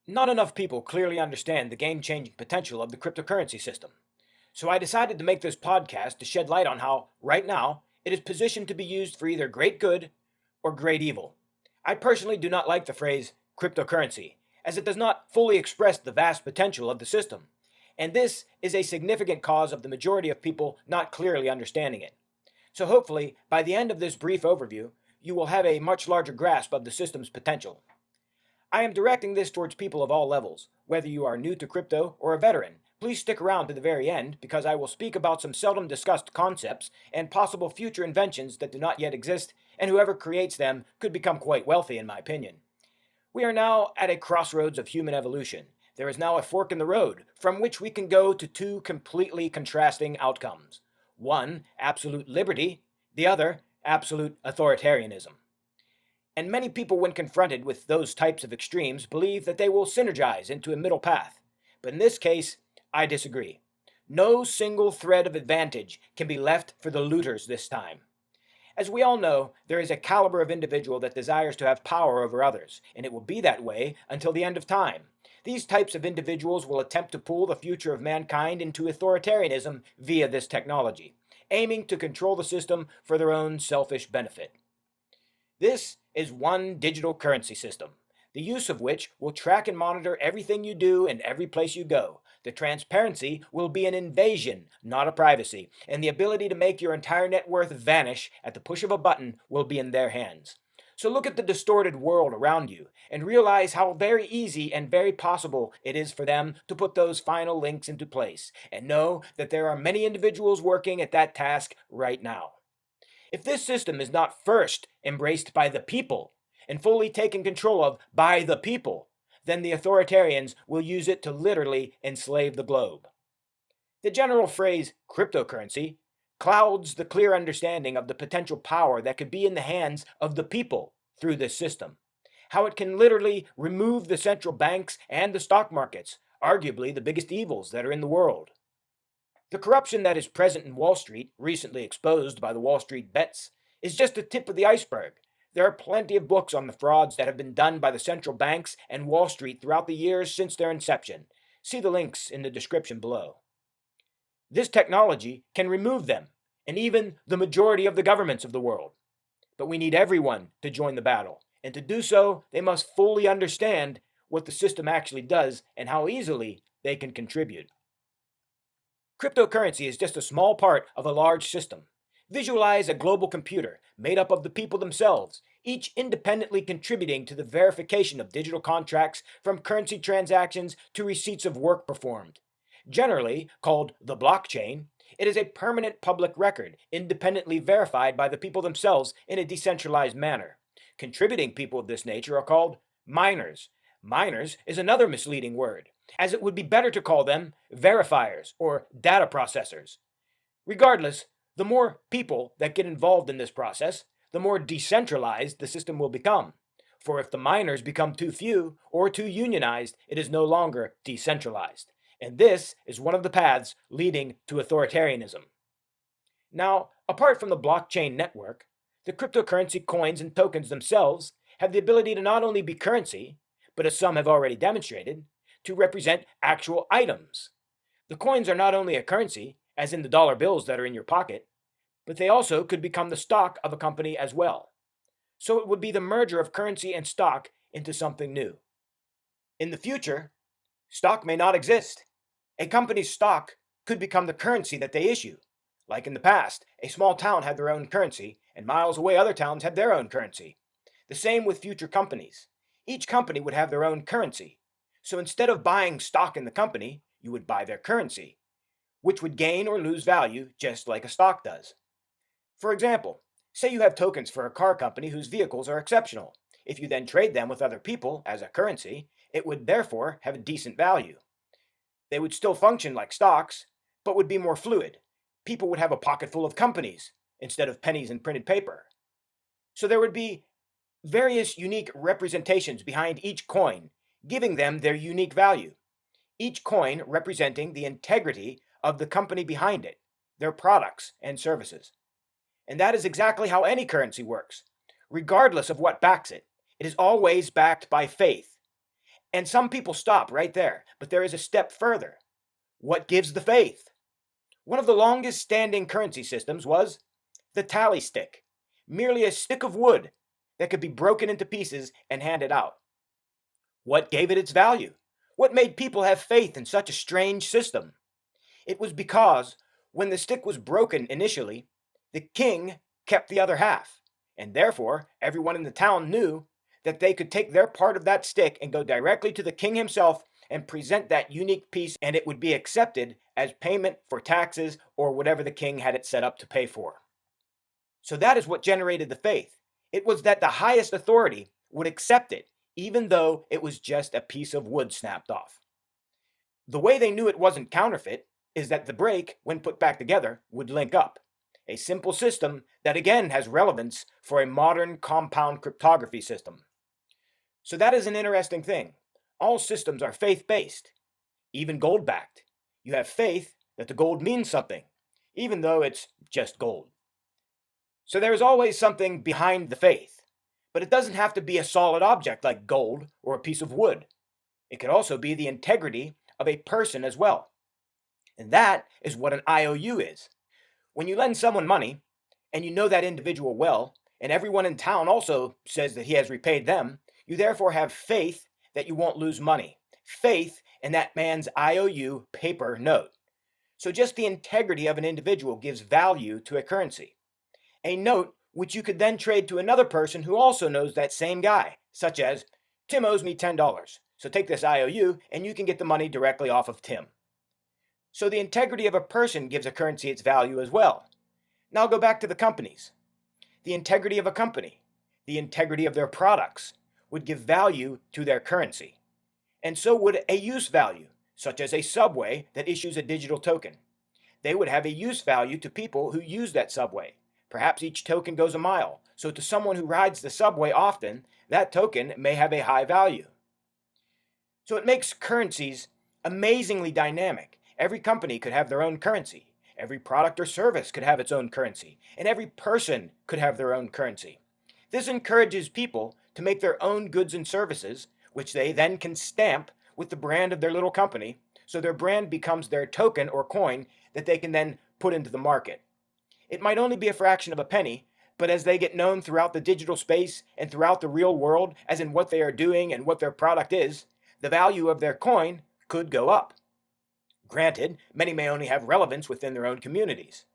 Not enough people clearly understand the game-changing potential of the cryptocurrency system. So I decided to make this podcast to shed light on how, right now, it is positioned to be used for either great good or great evil. I personally do not like the phrase cryptocurrency, as it does not fully express the vast potential of the system, and this is a significant cause of the majority of people not clearly understanding it. So hopefully, by the end of this brief overview, you will have a much larger grasp of the system's potential. I am directing this towards people of all levels, whether you are new to crypto or a veteran. Please stick around to the very end because I will speak about some seldom discussed concepts and possible future inventions that do not yet exist, and whoever creates them could become quite wealthy, in my opinion. We are now at a crossroads of human evolution. There is now a fork in the road from which we can go to two completely contrasting outcomes. One, absolute liberty, the other, absolute authoritarianism. And many people, when confronted with those types of extremes, believe that they will synergize into a middle path. But in this case, I disagree. No single thread of advantage can be left for the looters this time. As we all know, there is a caliber of individual that desires to have power over others, and it will be that way until the end of time. These types of individuals will attempt to pull the future of mankind into authoritarianism via this technology, aiming to control the system for their own selfish benefit. This is one digital currency system, the use of which will track and monitor everything you do and every place you go. The transparency will be an invasion, not a privacy, and the ability to make your entire net worth vanish at the push of a button will be in their hands. So look at the distorted world around you and realize how very easy and very possible it is for them to put those final links into place, and know that there are many individuals working at that task right now. If this system is not first embraced by the people and fully taken control of by the people, then the authoritarians will use it to literally enslave the globe. The general phrase cryptocurrency clouds the clear understanding of the potential power that could be in the hands of the people through this system. How it can literally remove the central banks and the stock markets, arguably the biggest evils that are in the world. The corruption that is present in Wall Street, recently exposed by the Wall Street bets, is just the tip of the iceberg. There are plenty of books on the frauds that have been done by the central banks and Wall Street throughout the years since their inception. See the links in the description below. This technology can remove them, and even the majority of the governments of the world. But we need everyone to join the battle, and to do so, they must fully understand what the system actually does and how easily they can contribute. Cryptocurrency is just a small part of a large system. Visualize a global computer made up of the people themselves, each independently contributing to the verification of digital contracts from currency transactions to receipts of work performed. Generally called the blockchain, it is a permanent public record, independently verified by the people themselves in a decentralized manner. Contributing people of this nature are called miners. Miners is another misleading word, as it would be better to call them verifiers or data processors. Regardless, the more people that get involved in this process, the more decentralized the system will become. For if the miners become too few or too unionized, it is no longer decentralized. And this is one of the paths leading to authoritarianism. Now, apart from the blockchain network, the cryptocurrency coins and tokens themselves have the ability to not only be currency, but as some have already demonstrated, to represent actual items. The coins are not only a currency, as in the dollar bills that are in your pocket, but they also could become the stock of a company as well. So it would be the merger of currency and stock into something new. In the future, stock may not exist. A company's stock could become the currency that they issue. Like in the past, a small town had their own currency, and miles away other towns had their own currency. The same with future companies. Each company would have their own currency. So instead of buying stock in the company, you would buy their currency, which would gain or lose value just like a stock does. For example, say you have tokens for a car company whose vehicles are exceptional. If you then trade them with other people as a currency, it would therefore have a decent value. They would still function like stocks, but would be more fluid. People would have a pocket full of companies instead of pennies and printed paper. So there would be various unique representations behind each coin, giving them their unique value. Each coin representing the integrity of the company behind it, their products and services. And that is exactly how any currency works. Regardless of what backs it, it is always backed by faith. And some people stop right there, but there is a step further. What gives the faith? One of the longest standing currency systems was the tally stick, merely a stick of wood that could be broken into pieces and handed out. What gave it its value? What made people have faith in such a strange system? It was because when the stick was broken initially, the king kept the other half, and therefore everyone in the town knew that they could take their part of that stick and go directly to the king himself and present that unique piece, and it would be accepted as payment for taxes or whatever the king had it set up to pay for. So that is what generated the faith. It was that the highest authority would accept it, even though it was just a piece of wood snapped off. The way they knew it wasn't counterfeit is that the break, when put back together, would link up. A simple system that again has relevance for a modern compound cryptography system. So that is an interesting thing. All systems are faith-based, even gold-backed. You have faith that the gold means something, even though it's just gold. So there is always something behind the faith, but it doesn't have to be a solid object like gold or a piece of wood. It could also be the integrity of a person as well. And that is what an IOU is. When you lend someone money, and you know that individual well, and everyone in town also says that he has repaid them, you therefore have faith that you won't lose money. Faith in that man's IOU paper note. So just the integrity of an individual gives value to a currency. A note which you could then trade to another person who also knows that same guy, such as, Tim owes me $10, so take this IOU and you can get the money directly off of Tim. So the integrity of a person gives a currency its value as well. Now go back to the companies. The integrity of a company, the integrity of their products, would give value to their currency. And so would a use value, such as a subway that issues a digital token. They would have a use value to people who use that subway. Perhaps each token goes a mile, so to someone who rides the subway often, that token may have a high value. So it makes currencies amazingly dynamic. Every company could have their own currency. Every product or service could have its own currency. And every person could have their own currency. This encourages people to make their own goods and services, which they then can stamp with the brand of their little company, so their brand becomes their token or coin that they can then put into the market. It might only be a fraction of a penny, but as they get known throughout the digital space and throughout the real world, as in what they are doing and what their product is, the value of their coin could go up. Granted, many may only have relevance within their own communities.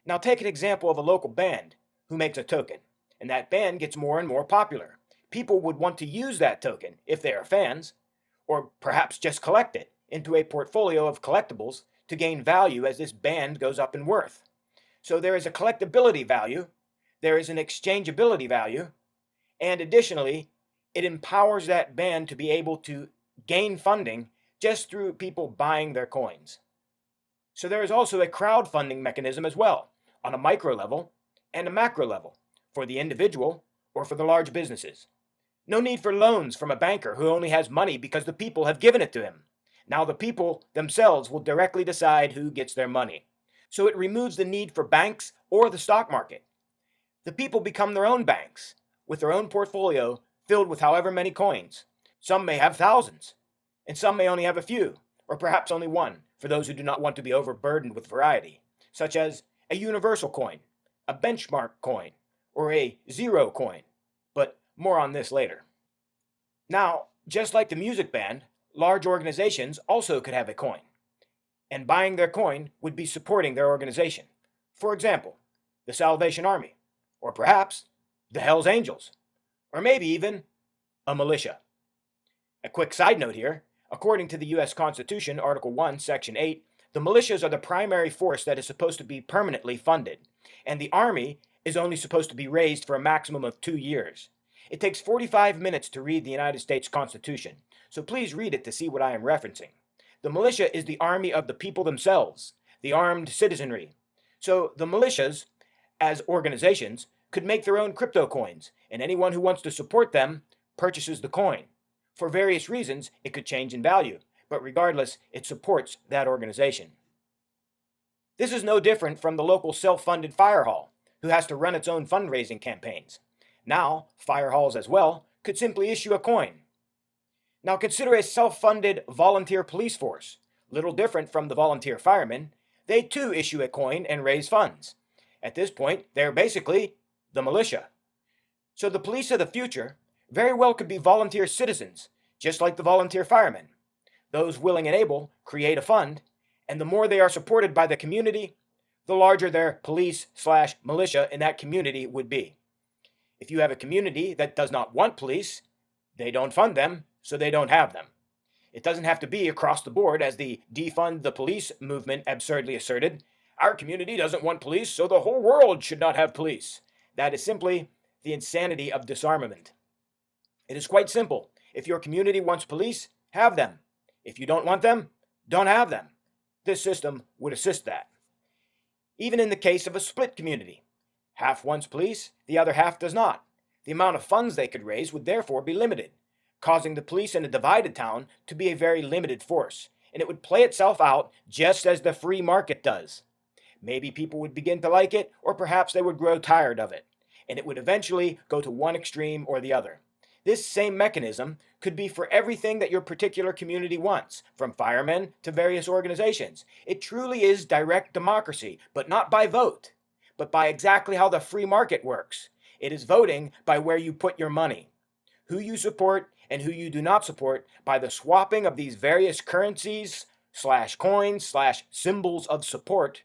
Now take an example of a local band who makes a token, and that band gets more and more popular. People would want to use that token if they are fans, or perhaps just collect it into a portfolio of collectibles to gain value as this band goes up in worth. So there is a collectability value, there is an exchangeability value, and additionally, it empowers that band to be able to gain funding just through people buying their coins. So there is also a crowdfunding mechanism as well, on a micro level and a macro level, for the individual or for the large businesses. No need for loans from a banker who only has money because the people have given it to him. Now the people themselves will directly decide who gets their money. So it removes the need for banks or the stock market. The people become their own banks, with their own portfolio filled with however many coins. Some may have thousands, and some may only have a few, or perhaps only one, for those who do not want to be overburdened with variety, such as a universal coin, a benchmark coin, or a zero coin. But more on this later. Now, just like the music band, large organizations also could have a coin. And buying their coin would be supporting their organization. For example, the Salvation Army, or perhaps the Hells Angels, or maybe even a militia. A quick side note here, according to the U.S. Constitution, Article 1, Section 8, the militias are the primary force that is supposed to be permanently funded, and the Army is only supposed to be raised for a maximum of 2 years. It takes 45 minutes to read the United States Constitution, so please read it to see what I am referencing. The militia is the army of the people themselves, the armed citizenry. So the militias, as organizations, could make their own crypto coins, and anyone who wants to support them purchases the coin. For various reasons, it could change in value, but regardless, it supports that organization. This is no different from the local self-funded fire hall, who has to run its own fundraising campaigns. Now, fire halls as well could simply issue a coin. Now consider a self-funded volunteer police force, little different from the volunteer firemen. They too issue a coin and raise funds. At this point, they're basically the militia. So the police of the future very well could be volunteer citizens, just like the volunteer firemen. Those willing and able create a fund, and the more they are supported by the community, the larger their police/militia in that community would be. If you have a community that does not want police, they don't fund them, so they don't have them. It doesn't have to be across the board, as the defund the police movement absurdly asserted. Our community doesn't want police, so the whole world should not have police. That is simply the insanity of disarmament. It is quite simple. If your community wants police, have them. If you don't want them, don't have them. This system would assist that. Even in the case of a split community, half wants police, the other half does not. The amount of funds they could raise would therefore be limited, causing the police in a divided town to be a very limited force, and it would play itself out just as the free market does. Maybe people would begin to like it, or perhaps they would grow tired of it, and it would eventually go to one extreme or the other. This same mechanism could be for everything that your particular community wants, from firemen to various organizations. It truly is direct democracy, but not by vote, but by exactly how the free market works. It is voting by where you put your money, who you support and who you do not support, by the swapping of these various currencies/coins/symbols of support,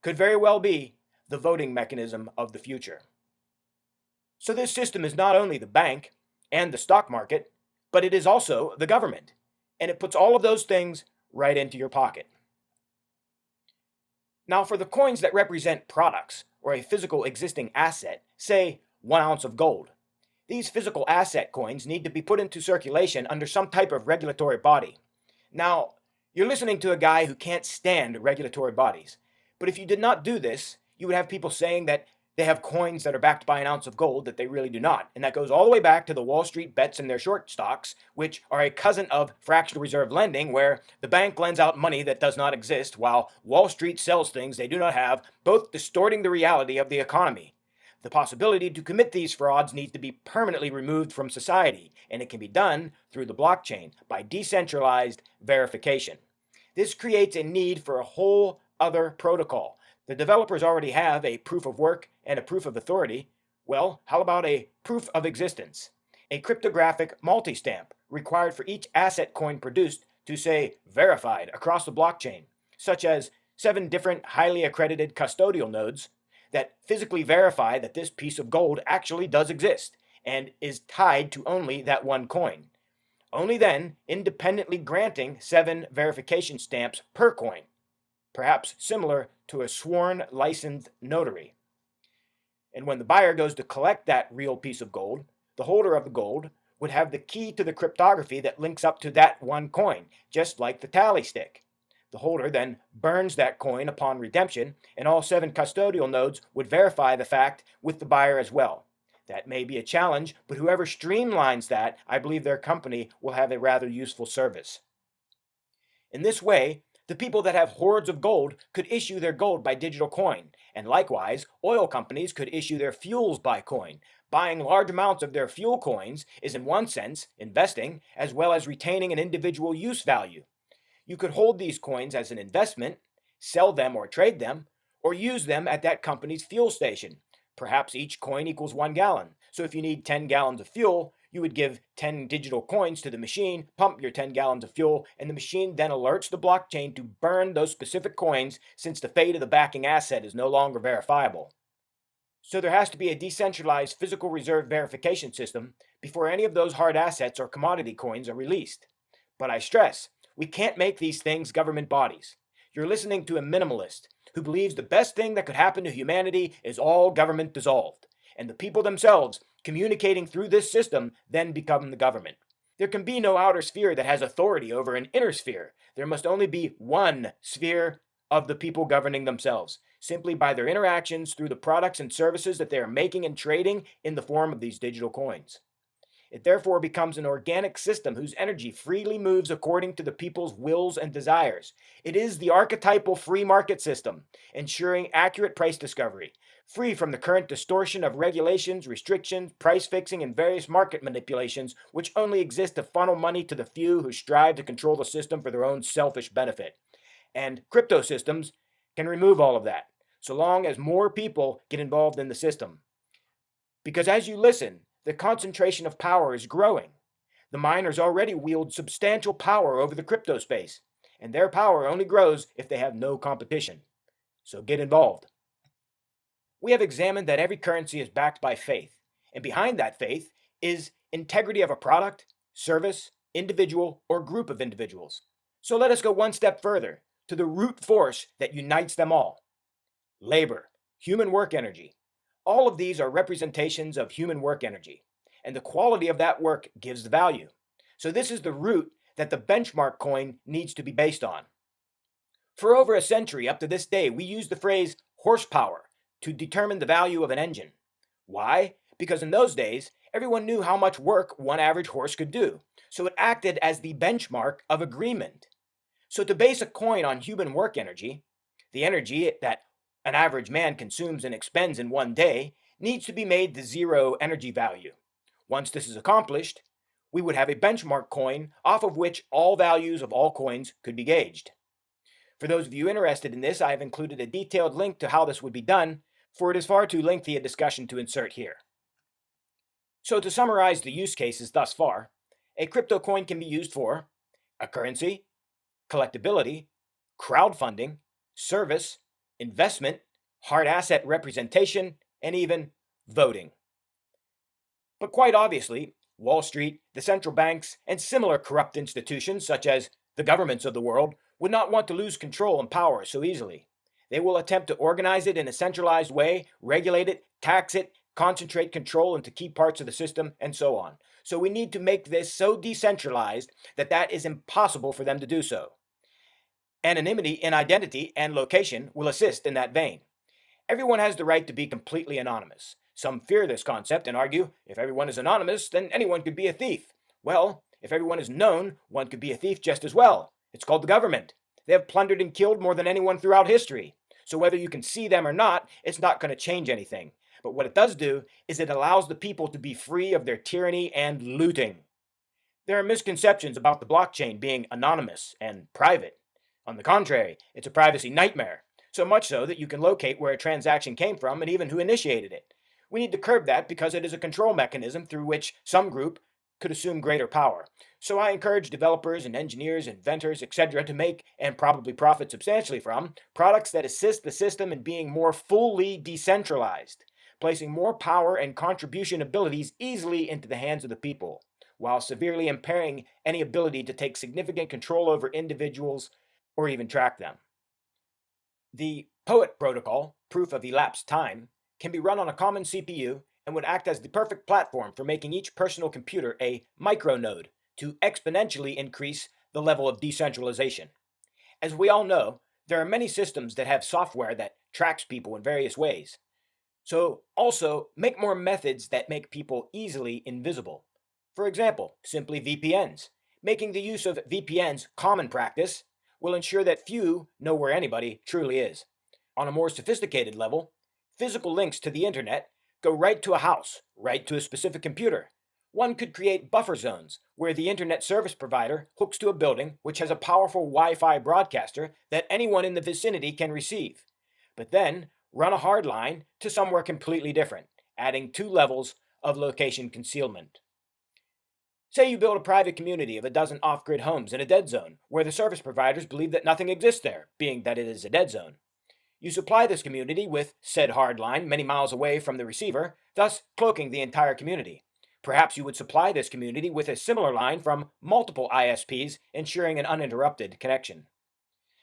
could very well be the voting mechanism of the future. So this system is not only the bank and the stock market, but it is also the government, and it puts all of those things right into your pocket. Now for the coins that represent products or a physical existing asset, say 1 ounce of gold, these physical asset coins need to be put into circulation under some type of regulatory body. Now, you're listening to a guy who can't stand regulatory bodies, but if you did not do this, you would have people saying that they have coins that are backed by 1 ounce of gold that they really do not. And that goes all the way back to the Wall Street bets and their short stocks, which are a cousin of fractional reserve lending, where the bank lends out money that does not exist while Wall Street sells things they do not have, both distorting the reality of the economy. The possibility to commit these frauds needs to be permanently removed from society, and it can be done through the blockchain by decentralized verification. This creates a need for a whole other protocol. The developers already have a proof of work and a proof of authority. Well, how about a proof of existence? A cryptographic multi-stamp required for each asset coin produced to say verified across the blockchain, such as 7 different highly accredited custodial nodes that physically verify that this piece of gold actually does exist and is tied to only that one coin. Only then independently granting 7 verification stamps per coin, perhaps similar to a sworn licensed notary. And when the buyer goes to collect that real piece of gold, the holder of the gold would have the key to the cryptography that links up to that one coin, just like the tally stick. The holder then burns that coin upon redemption, and all 7 custodial nodes would verify the fact with the buyer as well. That may be a challenge, but whoever streamlines that, I believe their company will have a rather useful service. In this way, the people that have hoards of gold could issue their gold by digital coin, and likewise, oil companies could issue their fuels by coin. Buying large amounts of their fuel coins is in one sense investing, as well as retaining an individual use value. You could hold these coins as an investment, sell them or trade them, or use them at that company's fuel station. Perhaps each coin equals 1 gallon. So if you need 10 gallons of fuel, you would give 10 digital coins to the machine, pump your 10 gallons of fuel, and the machine then alerts the blockchain to burn those specific coins, since the fate of the backing asset is no longer verifiable. So there has to be a decentralized physical reserve verification system before any of those hard assets or commodity coins are released. But I stress, we can't make these things government bodies. You're listening to a minimalist who believes the best thing that could happen to humanity is all government dissolved, and the people themselves communicating through this system then become the government. There can be no outer sphere that has authority over an inner sphere. There must only be one sphere of the people governing themselves, simply by their interactions through the products and services that they are making and trading in the form of these digital coins. It therefore becomes an organic system whose energy freely moves according to the people's wills and desires. It is the archetypal free market system, ensuring accurate price discovery, free from the current distortion of regulations, restrictions, price fixing, and various market manipulations which only exist to funnel money to the few who strive to control the system for their own selfish benefit. And crypto systems can remove all of that, so long as more people get involved in the system. Because as you listen, the concentration of power is growing. The miners already wield substantial power over the crypto space, and their power only grows if they have no competition. So get involved. We have examined that every currency is backed by faith, and behind that faith is integrity of a product, service, individual, or group of individuals. So let us go one step further to the root force that unites them all: labor, human work energy. All of these are representations of human work energy, and the quality of that work gives the value. So this is the root that the benchmark coin needs to be based on. For over a century up to this day, we use the phrase horsepower to determine the value of an engine. Why? Because in those days, everyone knew how much work one average horse could do, so it acted as the benchmark of agreement. So to base a coin on human work energy, the energy that an average man consumes and expends in one day, needs to be made the zero energy value. Once this is accomplished, we would have a benchmark coin off of which all values of all coins could be gauged. For those of you interested in this, I have included a detailed link to how this would be done, for it is far too lengthy a discussion to insert here. So to summarize the use cases thus far, a crypto coin can be used for a currency, collectability, crowdfunding, service, investment, hard asset representation, and even voting. But quite obviously, Wall Street, the central banks, and similar corrupt institutions such as the governments of the world would not want to lose control and power so easily. They will attempt to organize it in a centralized way, regulate it, tax it, concentrate control into key parts of the system, and so on. So we need to make this so decentralized that that is impossible for them to do so. Anonymity in identity and location will assist in that vein. Everyone has the right to be completely anonymous. Some fear this concept and argue, if everyone is anonymous, then anyone could be a thief. Well, if everyone is known, one could be a thief just as well. It's called the government. They have plundered and killed more than anyone throughout history. So whether you can see them or not, it's not going to change anything. But what it does do is it allows the people to be free of their tyranny and looting. There are misconceptions about the blockchain being anonymous and private. On the contrary, it's a privacy nightmare, so much so that you can locate where a transaction came from and even who initiated it. We need to curb that because it is a control mechanism through which some group could assume greater power. So I encourage developers and engineers, inventors, etc. to make, and probably profit substantially from, products that assist the system in being more fully decentralized, placing more power and contribution abilities easily into the hands of the people, while severely impairing any ability to take significant control over individuals or even track them. The POET protocol, proof of elapsed time, can be run on a common CPU and would act as the perfect platform for making each personal computer a micronode to exponentially increase the level of decentralization. As we all know, there are many systems that have software that tracks people in various ways. So also make more methods that make people easily invisible. For example, simply VPNs. Making the use of VPNs common practice will ensure that few know where anybody truly is. On a more sophisticated level, physical links to the internet go right to a house, right to a specific computer. One could create buffer zones where the internet service provider hooks to a building which has a powerful Wi-Fi broadcaster that anyone in the vicinity can receive. But then run a hard line to somewhere completely different, adding 2 levels of location concealment. Say you build a private community of a dozen off-grid homes in a dead zone, where the service providers believe that nothing exists there, being that it is a dead zone. You supply this community with said hard line many miles away from the receiver, thus cloaking the entire community. Perhaps you would supply this community with a similar line from multiple ISPs, ensuring an uninterrupted connection.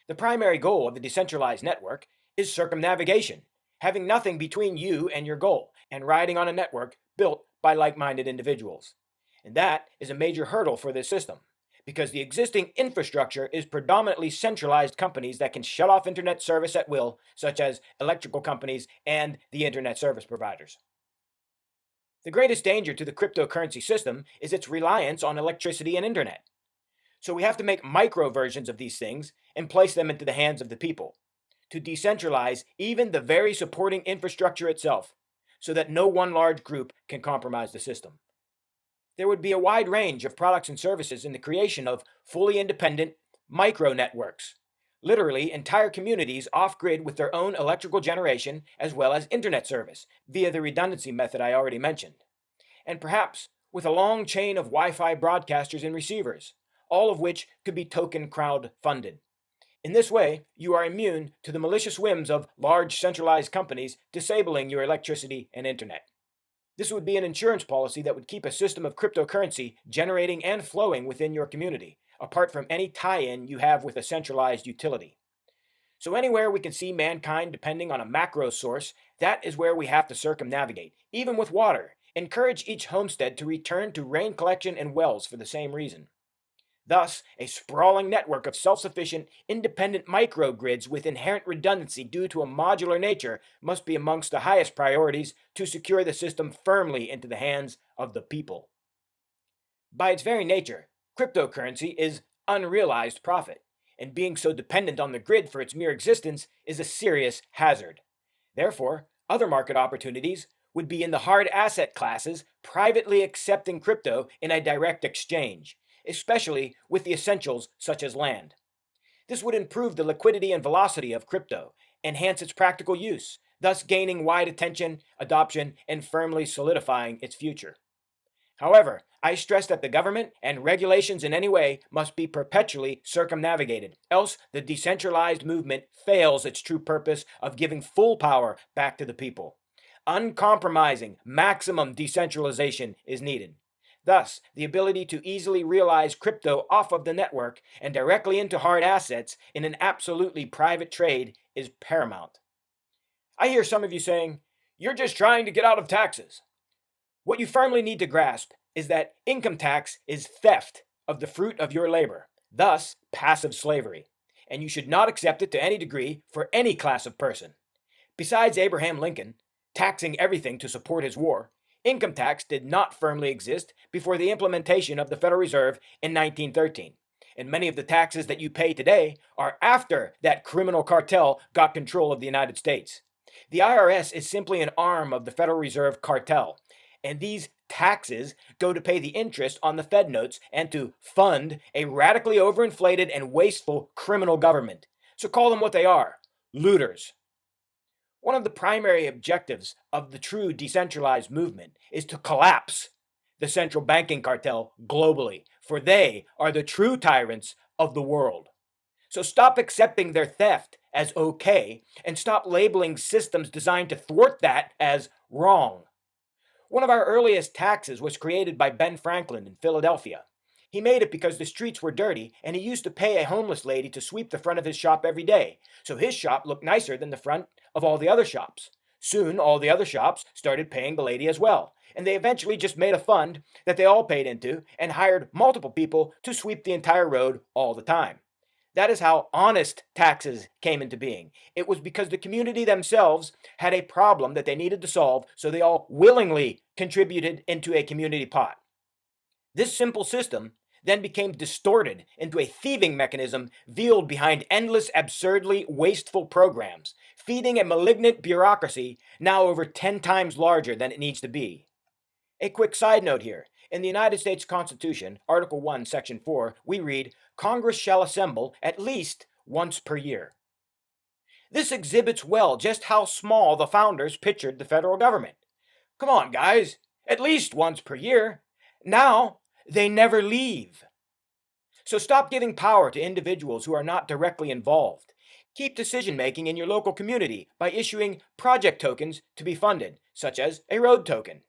The primary goal of the decentralized network is circumnavigation, having nothing between you and your goal, and riding on a network built by like-minded individuals. And that is a major hurdle for this system, because the existing infrastructure is predominantly centralized companies that can shut off internet service at will, such as electrical companies and the internet service providers. The greatest danger to the cryptocurrency system is its reliance on electricity and internet. So we have to make micro versions of these things and place them into the hands of the people, to decentralize even the very supporting infrastructure itself, so that no one large group can compromise the system. There would be a wide range of products and services in the creation of fully independent micro networks, literally entire communities off grid with their own electrical generation as well as internet service via the redundancy method I already mentioned, and perhaps with a long chain of Wi Fi broadcasters and receivers, all of which could be token crowd funded. In this way, you are immune to the malicious whims of large centralized companies disabling your electricity and internet. This would be an insurance policy that would keep a system of cryptocurrency generating and flowing within your community, apart from any tie-in you have with a centralized utility. So anywhere we can see mankind depending on a macro source, that is where we have to circumnavigate. Even with water, encourage each homestead to return to rain collection and wells for the same reason. Thus, a sprawling network of self-sufficient, independent microgrids with inherent redundancy due to a modular nature must be amongst the highest priorities to secure the system firmly into the hands of the people. By its very nature, cryptocurrency is unrealized profit, and being so dependent on the grid for its mere existence is a serious hazard. Therefore, other market opportunities would be in the hard asset classes privately accepting crypto in a direct exchange, especially with the essentials such as land. This would improve the liquidity and velocity of crypto, enhance its practical use, thus gaining wide attention, adoption, and firmly solidifying its future. However, I stress that the government and regulations in any way must be perpetually circumnavigated, else the decentralized movement fails its true purpose of giving full power back to the people. Uncompromising, maximum decentralization is needed. Thus, the ability to easily realize crypto off of the network and directly into hard assets in an absolutely private trade is paramount. I hear some of you saying, "You're just trying to get out of taxes." What you firmly need to grasp is that income tax is theft of the fruit of your labor, thus passive slavery, and you should not accept it to any degree for any class of person. Besides Abraham Lincoln taxing everything to support his war, income tax did not firmly exist before the implementation of the Federal Reserve in 1913. And many of the taxes that you pay today are after that criminal cartel got control of the United States. The IRS is simply an arm of the Federal Reserve cartel, and these taxes go to pay the interest on the Fed notes and to fund a radically overinflated and wasteful criminal government. So call them what they are: looters. One of the primary objectives of the true decentralized movement is to collapse the central banking cartel globally, for they are the true tyrants of the world. So stop accepting their theft as okay and stop labeling systems designed to thwart that as wrong. One of our earliest taxes was created by Ben Franklin in Philadelphia. He made it because the streets were dirty and he used to pay a homeless lady to sweep the front of his shop every day, so his shop looked nicer than the front of all the other shops. Soon, all the other shops started paying the lady as well, and they eventually just made a fund that they all paid into and hired multiple people to sweep the entire road all the time. That is how honest taxes came into being. It was because the community themselves had a problem that they needed to solve, so they all willingly contributed into a community pot. This simple system then became distorted into a thieving mechanism veiled behind endless, absurdly wasteful programs, feeding a malignant bureaucracy now over 10 times larger than it needs to be. A quick side note here. In the United States Constitution, Article 1, Section 4, we read, "Congress shall assemble at least once per year." This exhibits well just how small the founders pictured the federal government. Come on, guys, at least once per year. Now, they never leave. So stop giving power to individuals who are not directly involved. Keep decision making in your local community by issuing project tokens to be funded, such as a road token.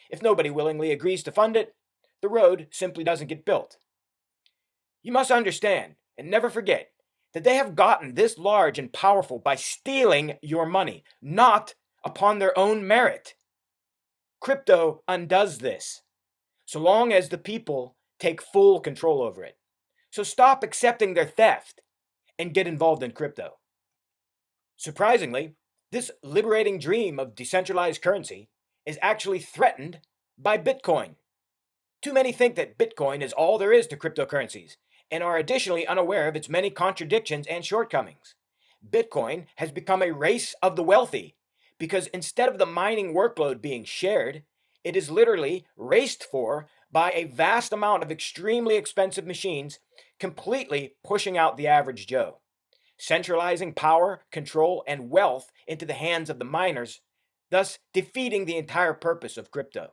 If nobody willingly agrees to fund it, the road simply doesn't get built. You must understand and never forget that they have gotten this large and powerful by stealing your money, not upon their own merit. Crypto undoes this, so long as the people take full control over it. So stop accepting their theft and get involved in crypto. Surprisingly, this liberating dream of decentralized currency is actually threatened by Bitcoin. Too many think that Bitcoin is all there is to cryptocurrencies and are additionally unaware of its many contradictions and shortcomings. Bitcoin has become a race of the wealthy because instead of the mining workload being shared, it is literally raced for by a vast amount of extremely expensive machines, completely pushing out the average Joe, centralizing power, control, and wealth into the hands of the miners, thus defeating the entire purpose of crypto.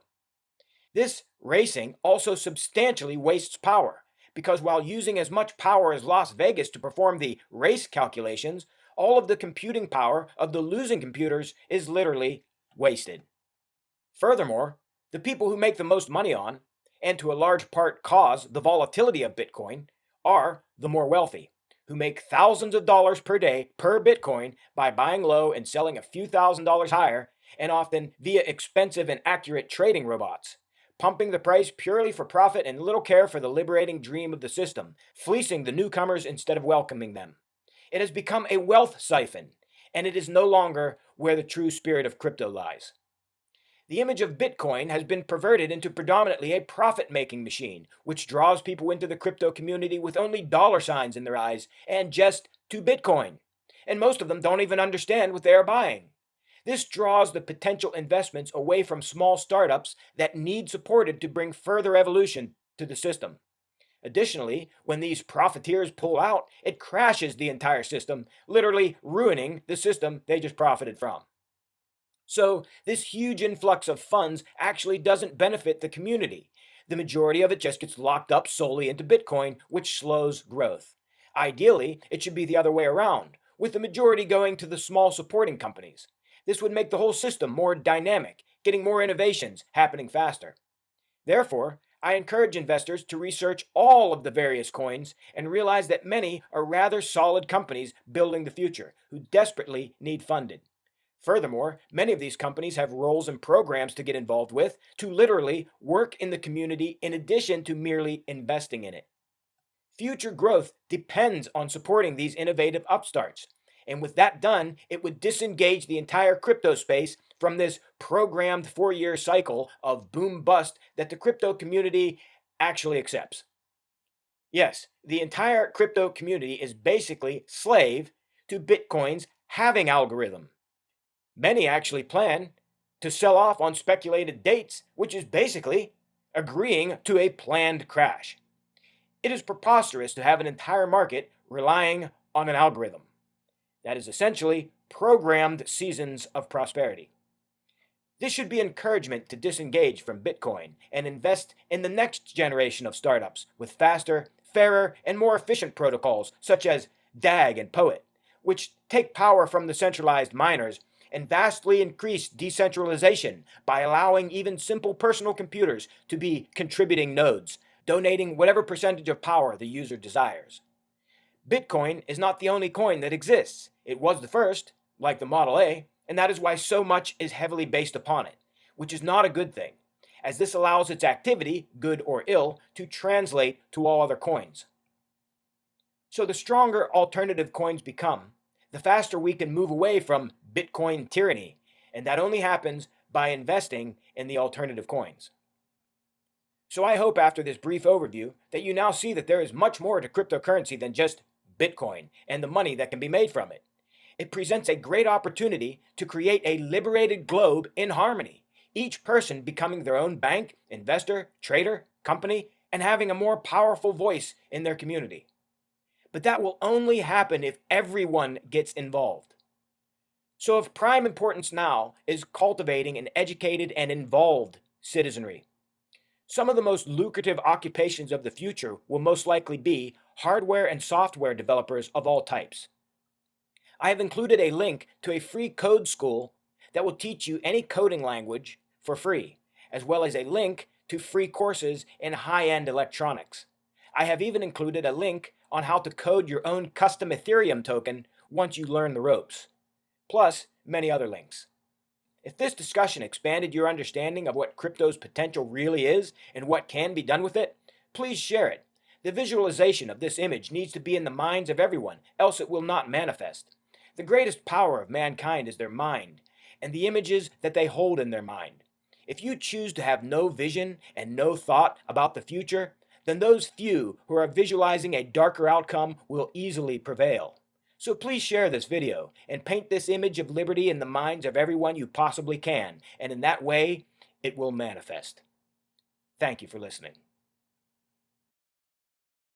This racing also substantially wastes power, because while using as much power as Las Vegas to perform the race calculations, all of the computing power of the losing computers is literally wasted. Furthermore, the people who make the most money on, and to a large part cause the volatility of Bitcoin, are the more wealthy, who make thousands of dollars per day per Bitcoin by buying low and selling a few $1,000s higher, and often via expensive and accurate trading robots, pumping the price purely for profit and little care for the liberating dream of the system, fleecing the newcomers instead of welcoming them. It has become a wealth siphon, and it is no longer where the true spirit of crypto lies. The image of Bitcoin has been perverted into predominantly a profit-making machine, which draws people into the crypto community with only dollar signs in their eyes and just to Bitcoin. And most of them don't even understand what they are buying. This draws the potential investments away from small startups that need supported to bring further evolution to the system. Additionally, when these profiteers pull out, it crashes the entire system, literally ruining the system they just profited from. So, this huge influx of funds actually doesn't benefit the community. The majority of it just gets locked up solely into Bitcoin, which slows growth. Ideally, it should be the other way around, with the majority going to the small supporting companies. This would make the whole system more dynamic, getting more innovations happening faster. Therefore, I encourage investors to research all of the various coins and realize that many are rather solid companies building the future who desperately need funded. Furthermore, many of these companies have roles and programs to get involved with to literally work in the community in addition to merely investing in it. Future growth depends on supporting these innovative upstarts. And with that done, it would disengage the entire crypto space from this programmed 4-year cycle of boom bust that the crypto community actually accepts. Yes, the entire crypto community is basically slave to Bitcoin's halving algorithm. Many actually plan to sell off on speculated dates, which is basically agreeing to a planned crash. It is preposterous to have an entire market relying on an algorithm. That is essentially programmed seasons of prosperity. This should be encouragement to disengage from Bitcoin and invest in the next generation of startups with faster, fairer, and more efficient protocols such as DAG and POET, which take power from the centralized miners and vastly increase decentralization by allowing even simple personal computers to be contributing nodes, donating whatever percentage of power the user desires. Bitcoin is not the only coin that exists. It was the first, like the Model A, and that is why so much is heavily based upon it, which is not a good thing, as this allows its activity, good or ill, to translate to all other coins. So the stronger alternative coins become, the faster we can move away from Bitcoin tyranny, and that only happens by investing in the alternative coins. So I hope after this brief overview that you now see that there is much more to cryptocurrency than just Bitcoin and the money that can be made from it. It presents a great opportunity to create a liberated globe in harmony, each person becoming their own bank, investor, trader, company, and having a more powerful voice in their community. But that will only happen if everyone gets involved. So of prime importance now is cultivating an educated and involved citizenry. Some of the most lucrative occupations of the future will most likely be hardware and software developers of all types. I have included a link to a free code school that will teach you any coding language for free, as well as a link to free courses in high-end electronics. I have even included a link on how to code your own custom Ethereum token once you learn the ropes, plus many other links. If this discussion expanded your understanding of what crypto's potential really is and what can be done with it, please share it. The visualization of this image needs to be in the minds of everyone, else it will not manifest. The greatest power of mankind is their mind, and the images that they hold in their mind. If you choose to have no vision and no thought about the future, then those few who are visualizing a darker outcome will easily prevail. So please share this video and paint this image of liberty in the minds of everyone you possibly can, and in that way, it will manifest. Thank you for listening.